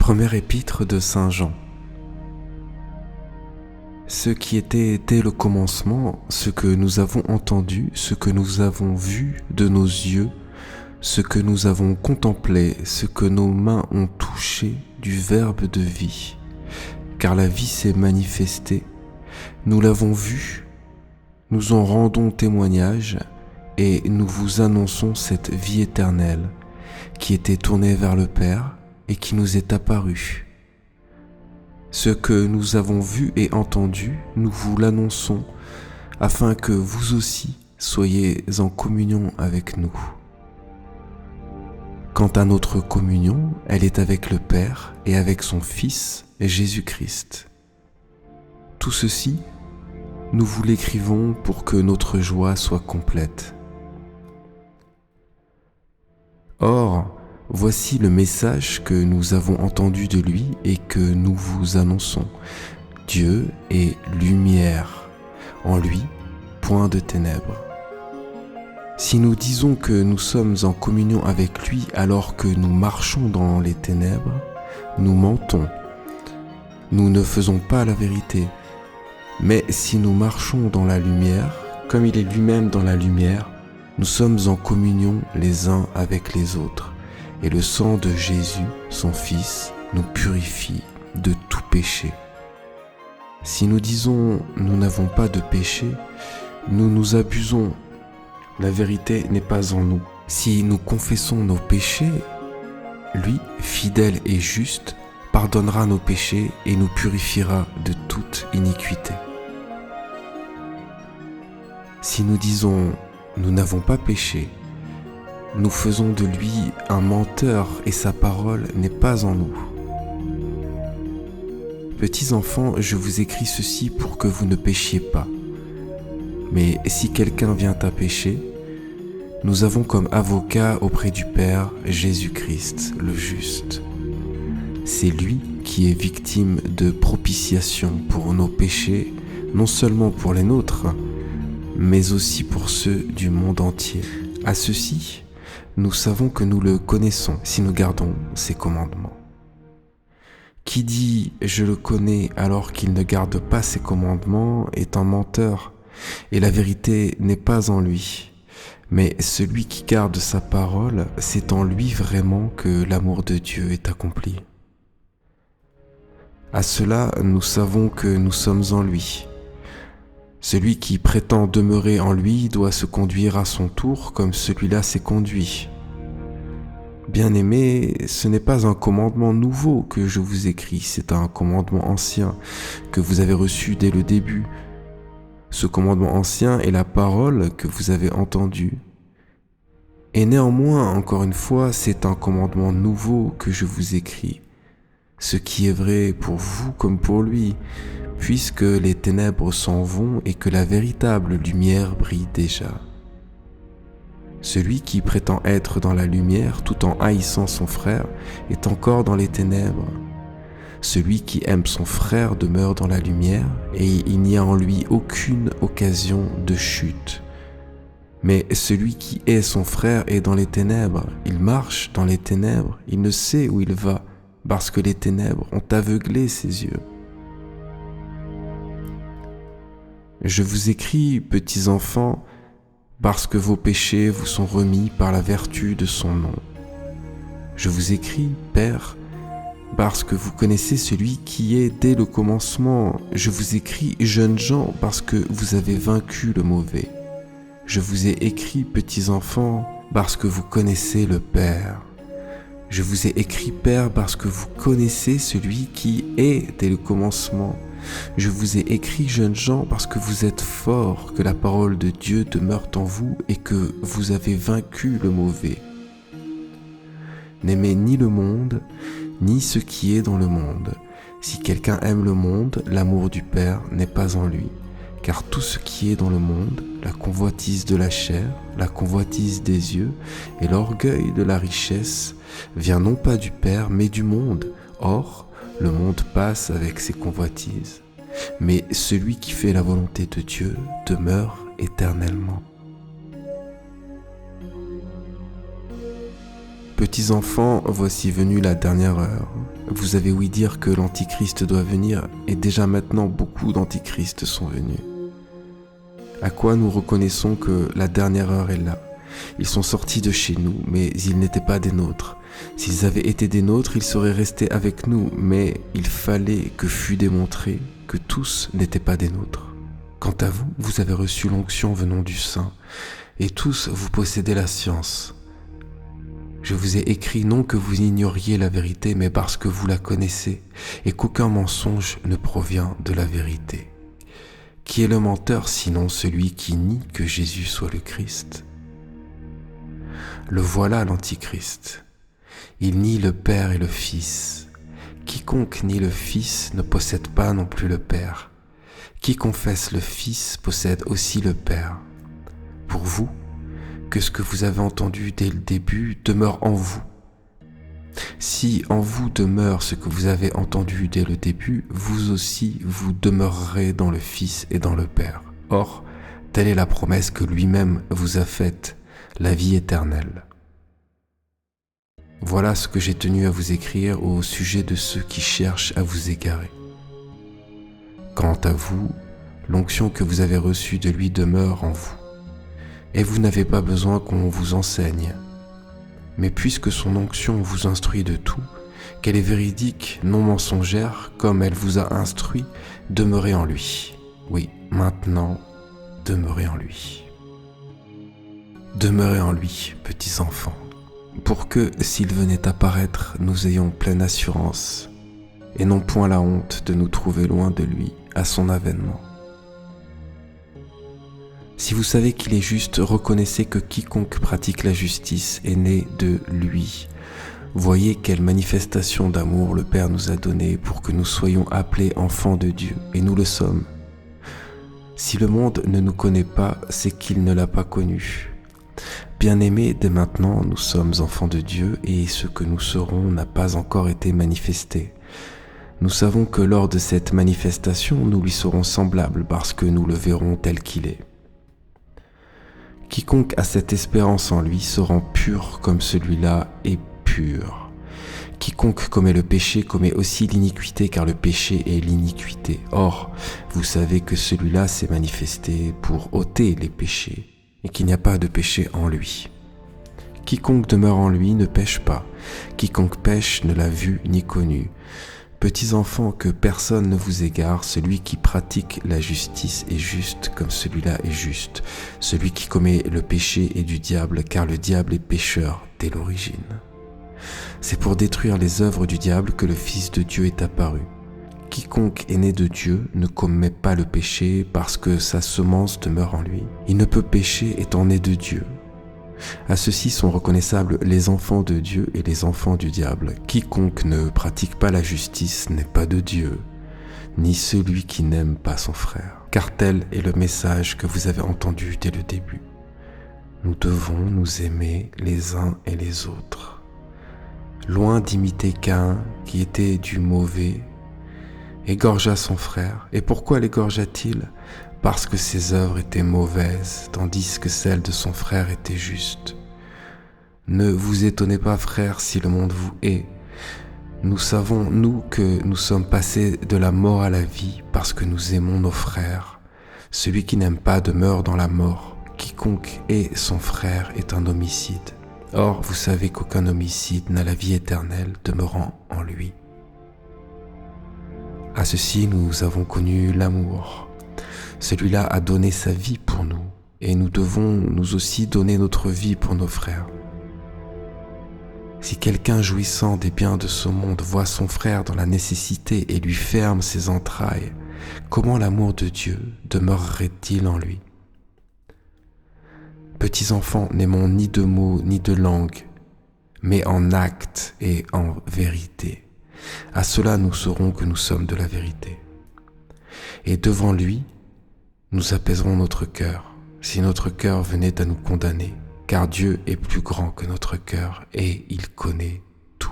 Première épître de Saint Jean. Ce qui était dès le commencement, ce que nous avons entendu, ce que nous avons vu de nos yeux, ce que nous avons contemplé, ce que nos mains ont touché du Verbe de vie. Car la vie s'est manifestée, nous l'avons vue, nous en rendons témoignage et nous vous annonçons cette vie éternelle qui était tournée vers le Père et qui nous est apparue. Ce que nous avons vu et entendu, nous vous l'annonçons, afin que vous aussi soyez en communion avec nous. Quant à notre communion, elle est avec le Père et avec son Fils, Jésus-Christ. Tout ceci, nous vous l'écrivons pour que notre joie soit complète. Or, voici le message que nous avons entendu de lui et que nous vous annonçons. Dieu est lumière. En lui, point de ténèbres. Si nous disons que nous sommes en communion avec lui alors que nous marchons dans les ténèbres, nous mentons. Nous ne faisons pas la vérité. Mais si nous marchons dans la lumière, comme il est lui-même dans la lumière, nous sommes en communion les uns avec les autres. Et le sang de Jésus, son Fils, nous purifie de tout péché. Si nous disons « nous n'avons pas de péché », nous nous abusons. La vérité n'est pas en nous. Si nous confessons nos péchés, lui, fidèle et juste, pardonnera nos péchés et nous purifiera de toute iniquité. Si nous disons « nous n'avons pas péché », nous faisons de lui un menteur et sa parole n'est pas en nous. Petits enfants, je vous écris ceci pour que vous ne péchiez pas. Mais si quelqu'un vient à pécher, nous avons comme avocat auprès du Père Jésus-Christ, le juste. C'est lui qui est victime de propitiation pour nos péchés, non seulement pour les nôtres, mais aussi pour ceux du monde entier. À ceci, nous savons que nous le connaissons si nous gardons ses commandements. Qui dit « je le connais » alors qu'il ne garde pas ses commandements est un menteur, et la vérité n'est pas en lui. Mais celui qui garde sa parole, c'est en lui vraiment que l'amour de Dieu est accompli. À cela, nous savons que nous sommes en lui. Celui qui prétend demeurer en lui doit se conduire à son tour comme celui-là s'est conduit. Bien-aimés, ce n'est pas un commandement nouveau que je vous écris, c'est un commandement ancien que vous avez reçu dès le début. Ce commandement ancien est la parole que vous avez entendue. Et néanmoins, encore une fois, c'est un commandement nouveau que je vous écris, ce qui est vrai pour vous comme pour lui, puisque les ténèbres s'en vont et que la véritable lumière brille déjà. Celui qui prétend être dans la lumière tout en haïssant son frère est encore dans les ténèbres. Celui qui aime son frère demeure dans la lumière et il n'y a en lui aucune occasion de chute. Mais celui qui hait son frère est dans les ténèbres, il marche dans les ténèbres, il ne sait où il va parce que les ténèbres ont aveuglé ses yeux. Je vous écris, petits enfants, parce que vos péchés vous sont remis par la vertu de son nom. Je vous écris, Père, parce que vous connaissez celui qui est dès le commencement. Je vous écris, jeunes gens, parce que vous avez vaincu le mauvais. Je vous ai écrit, petits enfants, parce que vous connaissez le Père. Je vous ai écrit, Père, parce que vous connaissez celui qui est dès le commencement. Je vous ai écrit, jeunes gens, parce que vous êtes forts, que la parole de Dieu demeure en vous et que vous avez vaincu le mauvais. N'aimez ni le monde, ni ce qui est dans le monde. Si quelqu'un aime le monde, l'amour du Père n'est pas en lui. Car tout ce qui est dans le monde, la convoitise de la chair, la convoitise des yeux et l'orgueil de la richesse, vient non pas du Père, mais du monde. Or, le monde passe avec ses convoitises. Mais celui qui fait la volonté de Dieu demeure éternellement. Petits enfants, voici venue la dernière heure. Vous avez ouï dire que l'Antichrist doit venir, et déjà maintenant beaucoup d'Antichrists sont venus. À quoi nous reconnaissons que la dernière heure est là? Ils sont sortis de chez nous, mais ils n'étaient pas des nôtres. S'ils avaient été des nôtres, ils seraient restés avec nous, mais il fallait que fût démontré que tous n'étaient pas des nôtres. Quant à vous, vous avez reçu l'onction venant du Saint, et tous vous possédez la science. Je vous ai écrit non que vous ignoriez la vérité, mais parce que vous la connaissez, et qu'aucun mensonge ne provient de la vérité. Qui est le menteur sinon celui qui nie que Jésus soit le Christ? Le voilà l'Antichrist. Il nie le Père et le Fils. Quiconque nie le Fils ne possède pas non plus le Père. Qui confesse le Fils possède aussi le Père. Pour vous, que ce que vous avez entendu dès le début demeure en vous. Si en vous demeure ce que vous avez entendu dès le début, vous aussi vous demeurerez dans le Fils et dans le Père. Or, telle est la promesse que lui-même vous a faite, la vie éternelle. Voilà ce que j'ai tenu à vous écrire au sujet de ceux qui cherchent à vous égarer. Quant à vous, l'onction que vous avez reçue de lui demeure en vous, et vous n'avez pas besoin qu'on vous enseigne. Mais puisque son onction vous instruit de tout, qu'elle est véridique, non mensongère, comme elle vous a instruit, demeurez en lui. Oui, maintenant, demeurez en lui. Demeurez en lui, petits enfants, pour que, s'il venait à paraître, nous ayons pleine assurance, et non point la honte de nous trouver loin de lui à son avènement. Si vous savez qu'il est juste, reconnaissez que quiconque pratique la justice est né de lui. Voyez quelle manifestation d'amour le Père nous a donnée pour que nous soyons appelés enfants de Dieu, et nous le sommes. Si le monde ne nous connaît pas, c'est qu'il ne l'a pas connu. Bien-aimés, dès maintenant, nous sommes enfants de Dieu, et ce que nous serons n'a pas encore été manifesté. Nous savons que lors de cette manifestation, nous lui serons semblables parce que nous le verrons tel qu'il est. Quiconque a cette espérance en lui se rend pur comme celui-là est pur. Quiconque commet le péché commet aussi l'iniquité, car le péché est l'iniquité. Or, vous savez que celui-là s'est manifesté pour ôter les péchés, et qu'il n'y a pas de péché en lui. Quiconque demeure en lui ne pêche pas. Quiconque pêche ne l'a vu ni connu. Petits enfants, que personne ne vous égare, celui qui pratique la justice est juste comme celui-là est juste. Celui qui commet le péché est du diable, car le diable est pécheur dès l'origine. C'est pour détruire les œuvres du diable que le Fils de Dieu est apparu. Quiconque est né de Dieu ne commet pas le péché parce que sa semence demeure en lui. Il ne peut pécher étant né de Dieu. À ceux-ci sont reconnaissables les enfants de Dieu et les enfants du diable. Quiconque ne pratique pas la justice n'est pas de Dieu, ni celui qui n'aime pas son frère. Car tel est le message que vous avez entendu dès le début. Nous devons nous aimer les uns et les autres. Loin d'imiter Caïn, qui était du mauvais, égorgea son frère. Et pourquoi l'égorgea-t-il ? Parce que ses œuvres étaient mauvaises, tandis que celles de son frère étaient justes. Ne vous étonnez pas, frères, si le monde vous hait. Nous savons, nous, que nous sommes passés de la mort à la vie parce que nous aimons nos frères. Celui qui n'aime pas demeure dans la mort. Quiconque hait son frère est un homicide. Or, vous savez qu'aucun homicide n'a la vie éternelle demeurant en lui. À ceci, nous avons connu l'amour. Celui-là a donné sa vie pour nous, et nous devons nous aussi donner notre vie pour nos frères. Si quelqu'un jouissant des biens de ce monde voit son frère dans la nécessité et lui ferme ses entrailles, comment l'amour de Dieu demeurerait-il en lui ? Petits enfants, n'aimons ni de mots ni de langue, mais en acte et en vérité. À cela nous saurons que nous sommes de la vérité. Et devant lui, nous apaiserons notre cœur, si notre cœur venait à nous condamner, car Dieu est plus grand que notre cœur et il connaît tout.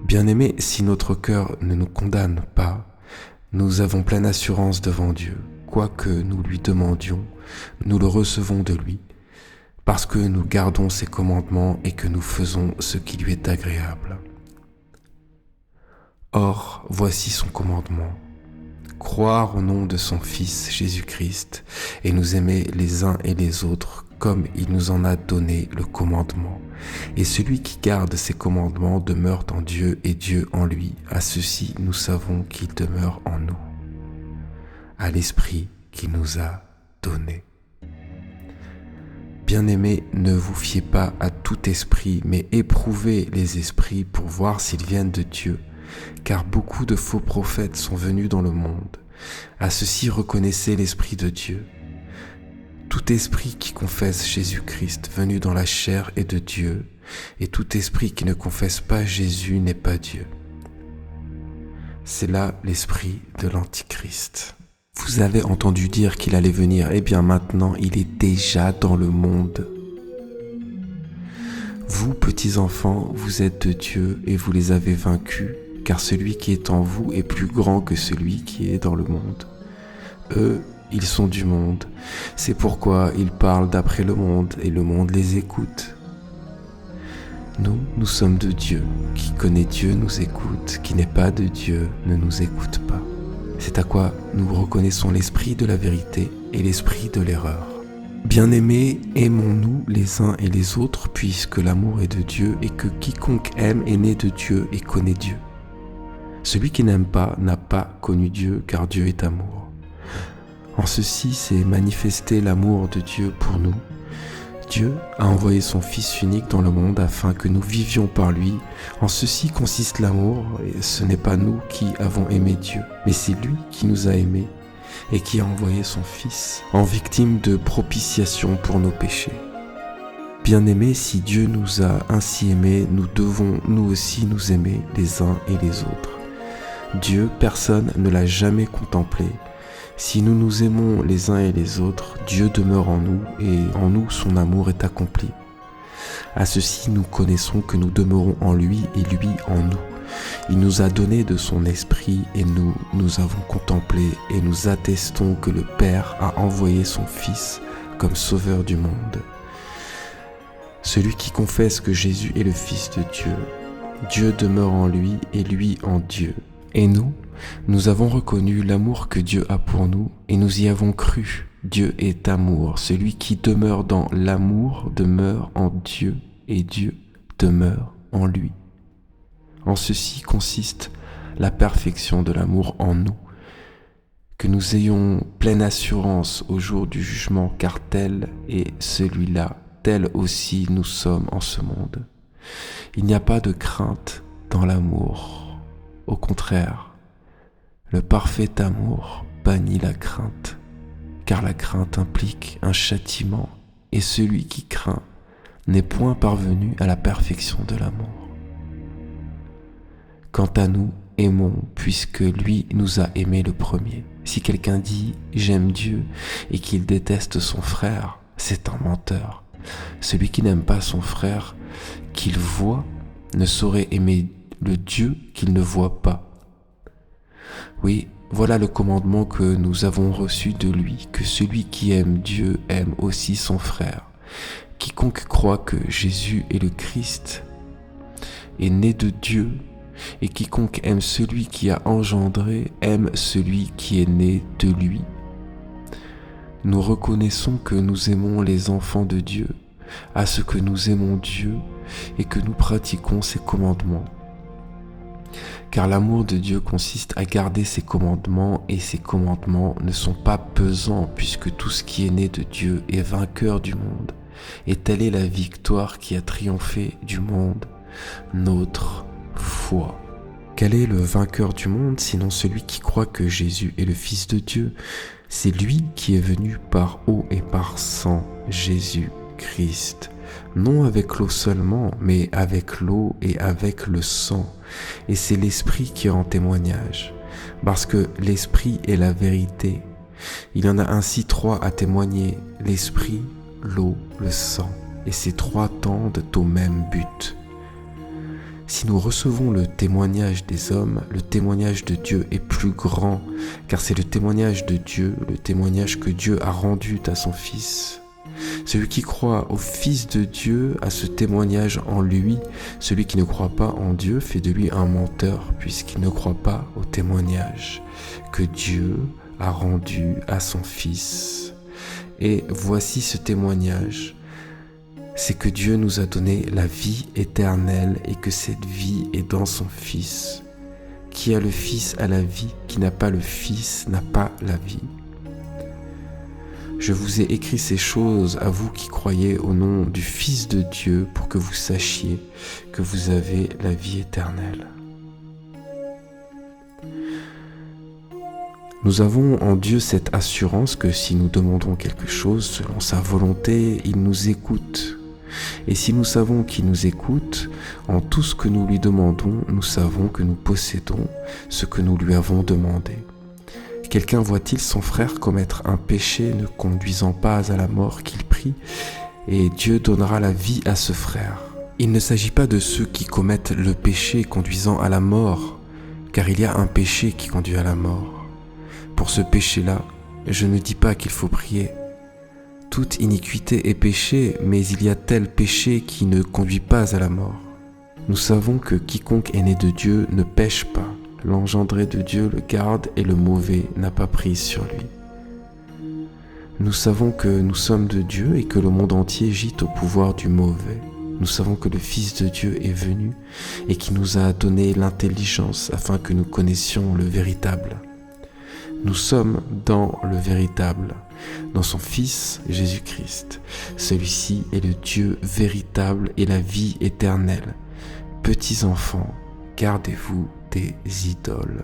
Bien-aimés, si notre cœur ne nous condamne pas, nous avons pleine assurance devant Dieu. Quoi que nous lui demandions, nous le recevons de lui, parce que nous gardons ses commandements et que nous faisons ce qui lui est agréable. Or, voici son commandement. Croire au nom de son Fils Jésus-Christ et nous aimer les uns et les autres comme il nous en a donné le commandement. Et celui qui garde ses commandements demeure en Dieu et Dieu en lui. À ceci, nous savons qu'il demeure en nous, à l'Esprit qu'il nous a donné. Bien-aimés, ne vous fiez pas à tout esprit, mais éprouvez les esprits pour voir s'ils viennent de Dieu, car beaucoup de faux prophètes sont venus dans le monde. À ceci, reconnaissez l'Esprit de Dieu. Tout esprit qui confesse Jésus-Christ venu dans la chair est de Dieu, et tout esprit qui ne confesse pas Jésus n'est pas Dieu. C'est là l'esprit de l'Antichrist. Vous avez entendu dire qu'il allait venir, eh bien maintenant il est déjà dans le monde. Vous, petits enfants, vous êtes de Dieu et vous les avez vaincus, car celui qui est en vous est plus grand que celui qui est dans le monde. Eux, ils sont du monde, c'est pourquoi ils parlent d'après le monde et le monde les écoute. Nous sommes de Dieu. Qui connaît Dieu nous écoute, qui n'est pas de Dieu ne nous écoute pas. C'est à quoi nous reconnaissons l'esprit de la vérité et l'esprit de l'erreur. Bien-aimés, aimons-nous les uns et les autres, puisque l'amour est de Dieu et que quiconque aime est né de Dieu et connaît Dieu. Celui qui n'aime pas n'a pas connu Dieu, car Dieu est amour. En ceci, c'est manifester l'amour de Dieu pour nous. Dieu a envoyé son Fils unique dans le monde afin que nous vivions par lui. En ceci consiste l'amour, et ce n'est pas nous qui avons aimé Dieu, mais c'est lui qui nous a aimés et qui a envoyé son Fils en victime de propitiation pour nos péchés. Bien-aimés, si Dieu nous a ainsi aimés, nous devons nous aussi nous aimer les uns et les autres. Dieu, personne ne l'a jamais contemplé. Si nous nous aimons les uns et les autres, Dieu demeure en nous et en nous son amour est accompli. À ceci, nous connaissons que nous demeurons en lui et lui en nous. Il nous a donné de son esprit et nous avons contemplé et nous attestons que le Père a envoyé son Fils comme sauveur du monde. Celui qui confesse que Jésus est le Fils de Dieu, Dieu demeure en lui et lui en Dieu. Et nous avons reconnu l'amour que Dieu a pour nous et nous y avons cru. Dieu est amour. Celui qui demeure dans l'amour demeure en Dieu et Dieu demeure en lui. En ceci consiste la perfection de l'amour en nous, que nous ayons pleine assurance au jour du jugement, car tel est celui-là, tel aussi nous sommes en ce monde. Il n'y a pas de crainte dans l'amour. Au contraire, le parfait amour bannit la crainte, car la crainte implique un châtiment, et celui qui craint n'est point parvenu à la perfection de l'amour. Quant à nous, aimons, puisque lui nous a aimés le premier. Si quelqu'un dit « j'aime Dieu » et qu'il déteste son frère, c'est un menteur. Celui qui n'aime pas son frère qu'il voit ne saurait aimer le Dieu qu'il ne voit pas. Oui, voilà le commandement que nous avons reçu de lui, que celui qui aime Dieu aime aussi son frère. Quiconque croit que Jésus est le Christ est né de Dieu, et quiconque aime celui qui a engendré aime celui qui est né de lui. Nous reconnaissons que nous aimons les enfants de Dieu, à ce que nous aimons Dieu et que nous pratiquons ses commandements. Car l'amour de Dieu consiste à garder ses commandements et ses commandements ne sont pas pesants puisque tout ce qui est né de Dieu est vainqueur du monde. Et telle est la victoire qui a triomphé du monde, notre foi. Quel est le vainqueur du monde sinon celui qui croit que Jésus est le Fils de Dieu? C'est lui qui est venu par eau et par sang, Jésus-Christ. Non avec l'eau seulement, mais avec l'eau et avec le sang. Et c'est l'Esprit qui rend témoignage, parce que l'Esprit est la vérité. Il y en a ainsi trois à témoigner, l'Esprit, l'eau, le sang, et ces trois tendent au même but. Si nous recevons le témoignage des hommes, le témoignage de Dieu est plus grand, car c'est le témoignage de Dieu, le témoignage que Dieu a rendu à son Fils. Celui qui croit au Fils de Dieu a ce témoignage en lui. Celui qui ne croit pas en Dieu fait de lui un menteur, puisqu'il ne croit pas au témoignage que Dieu a rendu à son Fils. Et voici ce témoignage, c'est que Dieu nous a donné la vie éternelle et que cette vie est dans son Fils. Qui a le Fils a la vie, qui n'a pas le Fils n'a pas la vie. Je vous ai écrit ces choses à vous qui croyez au nom du Fils de Dieu pour que vous sachiez que vous avez la vie éternelle. Nous avons en Dieu cette assurance que si nous demandons quelque chose selon sa volonté, il nous écoute. Et si nous savons qu'il nous écoute, en tout ce que nous lui demandons, nous savons que nous possédons ce que nous lui avons demandé. Quelqu'un voit-il son frère commettre un péché ne conduisant pas à la mort qu'il prie, et Dieu donnera la vie à ce frère. Il ne s'agit pas de ceux qui commettent le péché conduisant à la mort, car il y a un péché qui conduit à la mort. Pour ce péché-là, je ne dis pas qu'il faut prier. Toute iniquité est péché, mais il y a tel péché qui ne conduit pas à la mort. Nous savons que quiconque est né de Dieu ne pêche pas. L'engendré de Dieu le garde et le mauvais n'a pas prise sur lui. Nous savons que nous sommes de Dieu et que le monde entier gîte au pouvoir du mauvais. Nous savons que le Fils de Dieu est venu et qui nous a donné l'intelligence afin que nous connaissions le véritable. Nous sommes dans le véritable, dans son Fils Jésus-Christ. Celui-ci est le Dieu véritable et la vie éternelle. Petits enfants, gardez-vous des idoles.